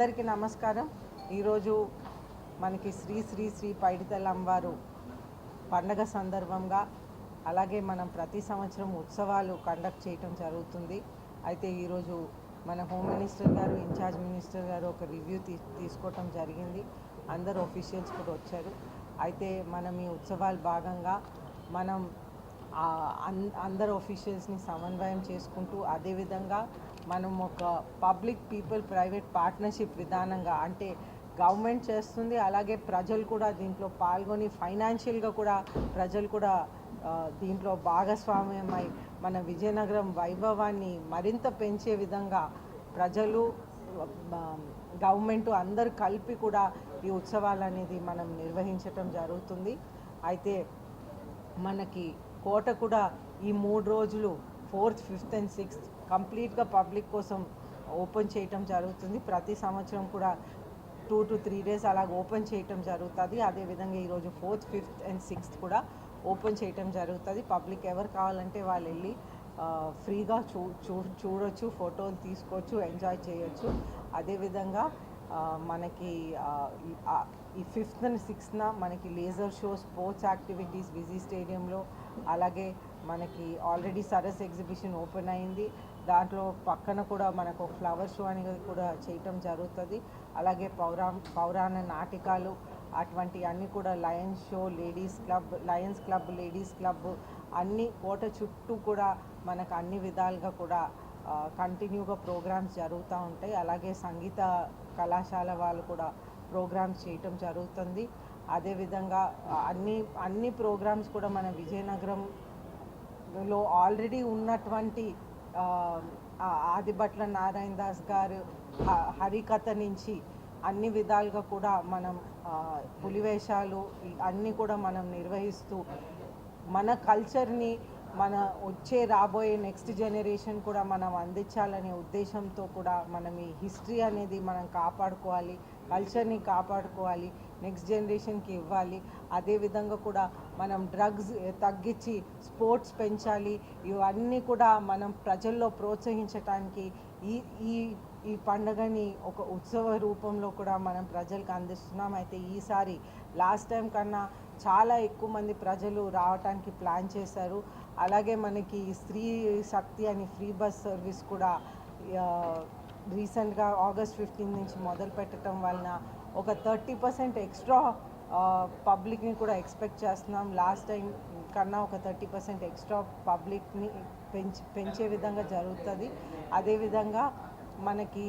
అందరికీ నమస్కారం. ఈరోజు మనకి శ్రీ శ్రీ శ్రీ పైడితల్లి అమ్మవారు పండగ సందర్భంగా అలాగే మనం ప్రతి సంవత్సరం ఉత్సవాలు కండక్ట్ చేయటం జరుగుతుంది. అయితే ఈరోజు మన హోమ్ మినిస్టర్ గారు, ఇన్ఛార్జ్ మినిస్టర్ గారు ఒక రివ్యూ తీసుకోవటం జరిగింది. అందరు ఆఫీషియల్స్ కూడా వచ్చారు. అయితే మనం ఈ ఉత్సవాల భాగంగా మనం అందరు ఆఫీషియల్స్ని సమన్వయం చేసుకుంటూ అదేవిధంగా మనం ఒక పబ్లిక్ పీపుల్ ప్రైవేట్ పార్ట్నర్షిప్ విధానంగా అంటే గవర్నమెంట్ చేస్తుంది, అలాగే ప్రజలు కూడా దీంట్లో పాల్గొని ఫైనాన్షియల్గా కూడా ప్రజలు కూడా దీంట్లో భాగస్వామ్యమై మన విజయనగరం వైభవాన్ని మరింత పెంచే విధంగా ప్రజలు గవర్నమెంట్ అందరు కలిపి కూడా ఈ ఉత్సవాలు అనేది మనం నిర్వహించటం జరుగుతుంది. అయితే మనకి కోట కూడా ఈ 3 రోజులు 4th, 5th and 6th కంప్లీట్గా పబ్లిక్ కోసం ఓపెన్ చేయటం జరుగుతుంది. ప్రతి సంవత్సరం కూడా 2 to 3 days అలాగ ఓపెన్ చేయటం జరుగుతుంది. అదేవిధంగా ఈరోజు 4th, 5th and 6th కూడా ఓపెన్ చేయటం జరుగుతుంది. పబ్లిక్ ఎవరు కావాలంటే వాళ్ళు వెళ్ళి ఫ్రీగా చూడొచ్చు, ఫోటోలు తీసుకోవచ్చు, ఎంజాయ్ చేయొచ్చు. అదేవిధంగా మనకి ఈ 5th and 6th మనకి లేజర్ షో, స్పోర్ట్స్ యాక్టివిటీస్ విజీ స్టేడియంలో, అలాగే మనకి ఆల్రెడీ సరస్ ఎగ్జిబిషన్ ఓపెన్ అయింది. దాంట్లో పక్కన కూడా మనకు ఫ్లవర్ షో అనేది కూడా చేయటం జరుగుతుంది. అలాగే పౌరాణ నాటకాలు అటువంటి అన్నీ కూడా Lions show, Lions club, ladies club అన్ని కోట చుట్టూ కూడా మనకు అన్ని విధాలుగా కూడా కంటిన్యూగా ప్రోగ్రామ్స్ జరుగుతూ ఉంటాయి. అలాగే సంగీత కళాశాల వాళ్ళు కూడా ప్రోగ్రామ్స్ చేయటం జరుగుతుంది. అదేవిధంగా అన్ని ప్రోగ్రామ్స్ కూడా మన విజయనగరంలో ఆల్రెడీ ఉన్నటువంటి ఆదిభట్ల నారాయణ దాస్ గారు హరికథ నుంచి అన్ని విధాలుగా కూడా మనం పులివేషాలు అన్నీ కూడా మనం నిర్వహిస్తూ మన కల్చర్ని మన రాబోయే నెక్స్ట్ జనరేషన్ కూడా మనం అందించాలనే ఉద్దేశంతో కూడా మనం ఈ హిస్టరీ అనేది మనం కాపాడుకోవాలి, కల్చర్ని కాపాడుకోవాలి, నెక్స్ట్ జనరేషన్కి ఇవ్వాలి. అదేవిధంగా కూడా మనం డ్రగ్స్ తగ్గించి స్పోర్ట్స్ పెంచాలి. ఇవన్నీ కూడా మనం ప్రజల్లో ప్రోత్సహించడానికి ఈ పండుగని ఒక ఉత్సవ రూపంలో కూడా మనం ప్రజలకు అందిస్తున్నాం. అయితే ఈసారి లాస్ట్ టైం కన్నా చాలా ఎక్కువ మంది ప్రజలు రావడానికి ప్లాన్ చేశారు. అలాగే మనకి స్త్రీ శక్తి అని ఫ్రీ బస్ సర్వీస్ కూడా రీసెంట్గా August 15 నుంచి మొదలు పెట్టడం వలన ఒక 30% ఎక్స్ట్రా పబ్లిక్ని కూడా ఎక్స్పెక్ట్ చేస్తున్నాం. లాస్ట్ టైం కన్నా ఒక 30% ఎక్స్ట్రా పబ్లిక్ని పెంచే విధంగా జరుగుతుంది. అదేవిధంగా మనకి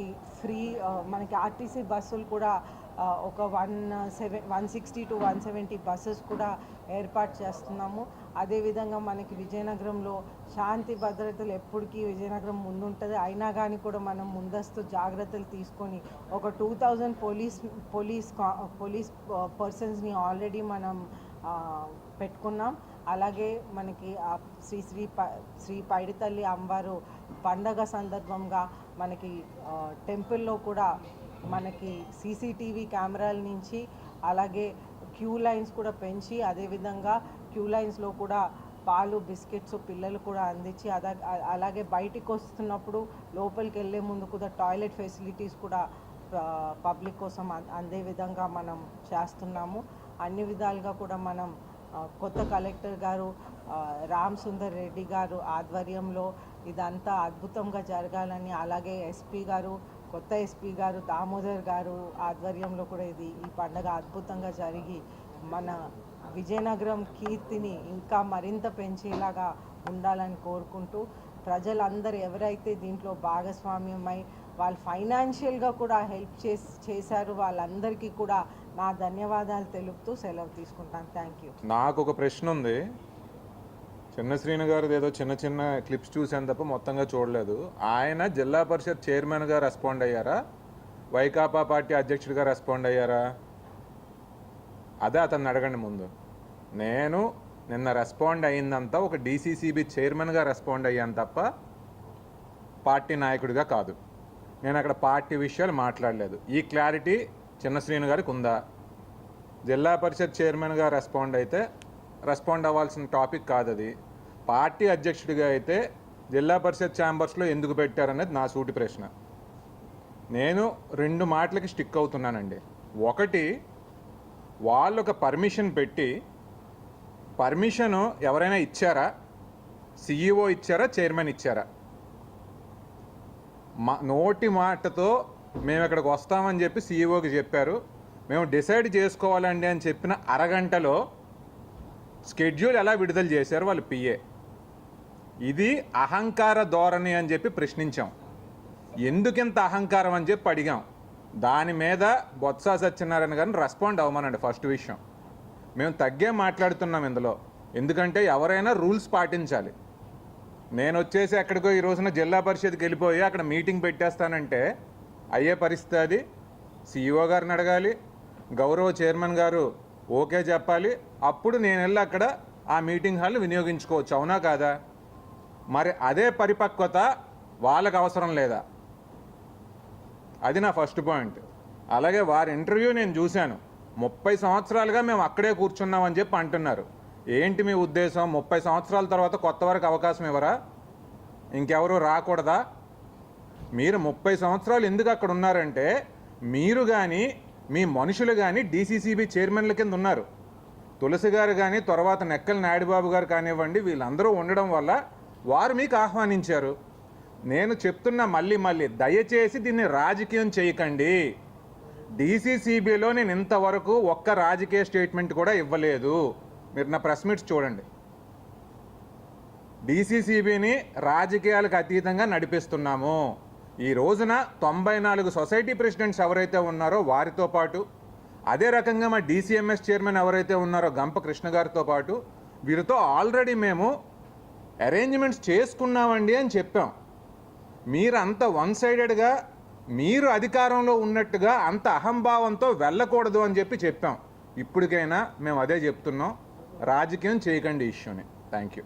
ఆర్టీసీ బస్సులు కూడా ఒక 160 to 170 బస్సెస్ కూడా ఏర్పాటు చేస్తున్నాము. అదేవిధంగా మనకి విజయనగరంలో శాంతి భద్రతలు ఎప్పటికీ విజయనగరం ముందుంటుంది. అయినా కానీ కూడా మనం ముందస్తు జాగ్రత్తలు తీసుకొని ఒక 2000 పోలీస్ పర్సన్స్ని ఆల్రెడీ మనం పెట్టుకున్నాం. అలాగే మనకి శ్రీ పైడితల్లి అమ్మవారు పండగ సందర్భంగా మనకి టెంపుల్లో కూడా మనకి CCTV కెమెరాల నుంచి అలాగే క్యూ లైన్స్ కూడా పెంచి అదేవిధంగా క్యూ లైన్స్లో కూడా పాలు, బిస్కెట్స్ పిల్లలు కూడా అందించి అలాగే బయటికి వస్తున్నప్పుడు లోపలికి వెళ్ళే ముందు కూడా టాయిలెట్ ఫెసిలిటీస్ కూడా పబ్లిక్ కోసం అందే విధంగా మనం చేస్తున్నాము. అన్ని విధాలుగా కూడా మనం కొత్త కలెక్టర్ గారు రామ్ సుందర్ రెడ్డి గారు ఆధ్వర్యంలో ఇదంతా అద్భుతంగా జరగాలని, అలాగే కొత్త ఎస్పీ గారు దామోదర్ గారు ఆధ్వర్యంలో కూడా ఈ పండుగ అద్భుతంగా జరిగి మన విజయనగరం కీర్తిని ఇంకా మరింత పెంచేలాగా ఉండాలని కోరుకుంటూ ప్రజలందరూ ఎవరైతే దీంట్లో భాగస్వామ్యమై వాళ్ళు ఫైనాన్షియల్గా కూడా హెల్ప్ చేశారు వాళ్ళందరికీ కూడా నా ధన్యవాదాలు తెలుపుతూ సెలవు తీసుకుంటాను. Thank you. నాకు ఒక ప్రశ్న ఉంది. చిన్న శ్రీను గారిది ఏదో చిన్న క్లిప్స్ చూసాను తప్ప మొత్తంగా చూడలేదు. ఆయన జిల్లా పరిషత్ చైర్మన్గా రెస్పాండ్ అయ్యారా, వైకాపా పార్టీ అధ్యక్షుడిగా రెస్పాండ్ అయ్యారా? అదే అతన్ని అడగండి ముందు. నేను నిన్న రెస్పాండ్ అయ్యిందంతా ఒక DCCB చైర్మన్గా రెస్పాండ్ అయ్యాను తప్ప పార్టీ నాయకుడిగా కాదు. నేను అక్కడ పార్టీ విషయాలు మాట్లాడలేదు. ఈ క్లారిటీ చిన్న శ్రీను గారికి ఉందా? జిల్లా పరిషత్ చైర్మన్గా రెస్పాండ్ అవ్వాల్సిన టాపిక్ కాదు అది. పార్టీ అధ్యక్షుడిగా అయితే జిల్లా పరిషత్ ఛాంబర్స్లో ఎందుకు పెట్టారనేది నా సూటి ప్రశ్న. నేను 2 మాటలకి స్టిక్ అవుతున్నానండి. ఒకటి, వాళ్ళు ఒక పర్మిషన్ పెట్టి, పర్మిషను ఎవరైనా ఇచ్చారా? CEO ఇచ్చారా? చైర్మన్ ఇచ్చారా? నోటి మాటతో మేము ఇక్కడికి వస్తామని చెప్పి CEOకి చెప్పారు. మేము డిసైడ్ చేసుకోవాలండి అని చెప్పిన అరగంటలో షెడ్యూల్ ఎలా విడుదల చేశారు వాళ్ళు PA. ఇది అహంకార ధోరణి అని చెప్పి ప్రశ్నించాం. ఎందుకింత అహంకారం అని చెప్పి అడిగాం. దాని మీద బొత్స సత్యనారాయణ గారిని రెస్పాండ్ అవ్వమనండి. ఫస్ట్ విషయం, మేము తగ్గే మాట్లాడుతున్నాం ఇందులో. ఎందుకంటే ఎవరైనా రూల్స్ పాటించాలి. నేను వచ్చేసి ఎక్కడికో ఈ రోజున జిల్లా పరిషత్కి వెళ్ళిపోయి అక్కడ మీటింగ్ పెట్టేస్తానంటే అయ్యే పరిస్థితి అది. CEO గారిని అడగాలి, గౌరవ చైర్మన్ గారు ఓకే చెప్పాలి, అప్పుడు నేను వెళ్ళి అక్కడ ఆ మీటింగ్ హాల్ని వినియోగించుకోవచ్చు. అవునా కాదా? మరి అదే పరిపక్వత వాళ్ళకి అవసరం లేదా? అది నా ఫస్ట్ పాయింట్. అలాగే వారి ఇంటర్వ్యూ నేను చూశాను. 30 సంవత్సరాలుగా మేము అక్కడే కూర్చున్నామని చెప్పి అంటున్నారు. ఏంటి మీ ఉద్దేశం? 30 సంవత్సరాల తర్వాత కొత్త వారికి అవకాశం ఇవ్వరా? ఇంకెవరు రాకూడదా? మీరు 30 సంవత్సరాలు ఎందుకు అక్కడ ఉన్నారంటే, మీరు కానీ మీ మనుషులు కానీ DCCB చైర్మన్ల కింద ఉన్నారు. తులసి గారు కానీ తర్వాత నెక్కల నాయుడుబాబు గారు కానివ్వండి, వీళ్ళందరూ ఉండడం వల్ల వారు మీకు ఆహ్వానించారు. నేను చెప్తున్నా మళ్ళీ దయచేసి దీన్ని రాజకీయం చేయకండి. DCCBలో నేను ఇంతవరకు ఒక్క రాజకీయ స్టేట్మెంట్ కూడా ఇవ్వలేదు. మీరు నా ప్రెస్ మీట్స్ చూడండి. DCCBని రాజకీయాలకు అతీతంగా నడిపిస్తున్నాము. ఈ రోజున 94 సొసైటీ ప్రెసిడెంట్స్ ఎవరైతే ఉన్నారో వారితో పాటు, అదే రకంగా మా DCMS చైర్మన్ ఎవరైతే ఉన్నారో గంప కృష్ణ గారితో పాటు, వీరితో ఆల్రెడీ మేము అరేంజ్మెంట్స్ చేసుకున్నామండి అని చెప్పాం. మీరు అంత వన్ సైడెడ్గా మీరు అధికారంలో ఉన్నట్టుగా అంత అహంభావంతో వెళ్ళకూడదు అని చెప్పాం. ఇప్పటికైనా మేము అదే చెప్తున్నాం, రాజకీయం చేయకండి ఇష్యూని. Thank you.